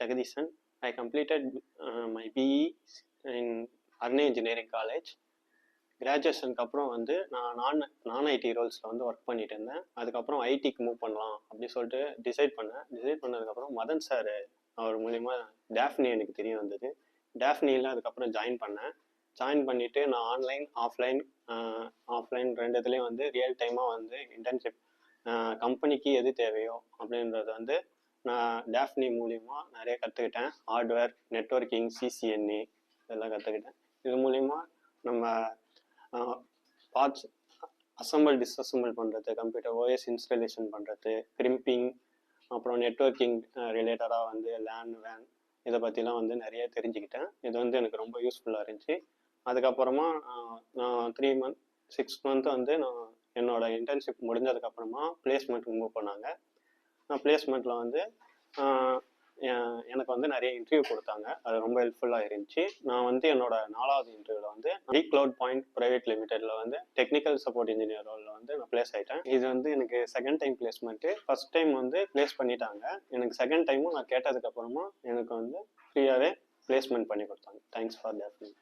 Jagadishan. I completed my BE in Arne Engineering College. கிராஜுவேஷனுக்கு அப்புறம் வந்து நான் ஐடி ரோல்ஸில் வந்து ஒர்க் பண்ணிட்டு இருந்தேன். அதுக்கப்புறம் ஐடிக்கு மூவ் பண்ணலாம் அப்படின்னு சொல்லிட்டு டிசைட் பண்ணதுக்கப்புறம் மதன் சார் அவர் மூலிமா டேஃப்னி எனக்கு தெரிய வந்தது. டேஃப்னியில் அதுக்கப்புறம் ஜாயின் பண்ணிவிட்டு நான் ஆஃப்லைன் ரெண்டுத்துலேயும் வந்து ரியல் டைமாக வந்து இன்டர்ன்ஷிப் கம்பெனிக்கு எது தேவையோ அப்படின்றத வந்து நான் டேஃப்னி மூலிமா நிறைய கற்றுக்கிட்டேன். ஹார்ட்வேர், நெட்வொர்க்கிங், சிசிஎன்ஏ இதெல்லாம் கற்றுக்கிட்டேன். இது மூலிமா நம்ம பார்ட்ஸ் டிஸ்அசம்பிள் பண்ணுறது, கம்ப்யூட்டர் ஓஎஸ் இன்ஸ்டாலேஷன் பண்ணுறது, கிரிம்பிங், அப்புறம் நெட்வொர்க்கிங் ரிலேட்டடாக வந்து வேன் இதை பற்றிலாம் வந்து நிறைய தெரிஞ்சுக்கிட்டேன். இது வந்து எனக்கு ரொம்ப யூஸ்ஃபுல்லாக இருந்துச்சு. அதுக்கப்புறமா நான் 6 மந்த் வந்து நான் என்னோட இன்டர்ன்ஷிப் முடிஞ்சதுக்கப்புறமா பிளேஸ்மெண்ட்டுக்கு மூவ் பண்ணாங்க. நான் பிளேஸ்மெண்ட்டில் வந்து எனக்கு வந்து நிறைய இன்டர்வியூ கொடுத்தாங்க. அது ரொம்ப ஹெல்ப்ஃபுல்லாக இருந்துச்சு. நான் வந்து என்னோட 4வது இன்டர்வியூவில் வந்து க்ளவுட் பாயிண்ட் பிரைவேட் லிமிடெடில் வந்து டெக்னிக்கல் சப்போர்ட் இன்ஜினியர் ரோலில் வந்து நான் பிளேஸ் ஆகிட்டேன். இது வந்து எனக்கு second time placement. First time வந்து பிளேஸ் பண்ணிட்டாங்க. எனக்கு செகண்ட் டைமும் நான் கேட்டதுக்கப்புறமா எனக்கு வந்து ஃப்ரீயாகவே பிளேஸ்மெண்ட் பண்ணி கொடுத்தாங்க. Thanks for that.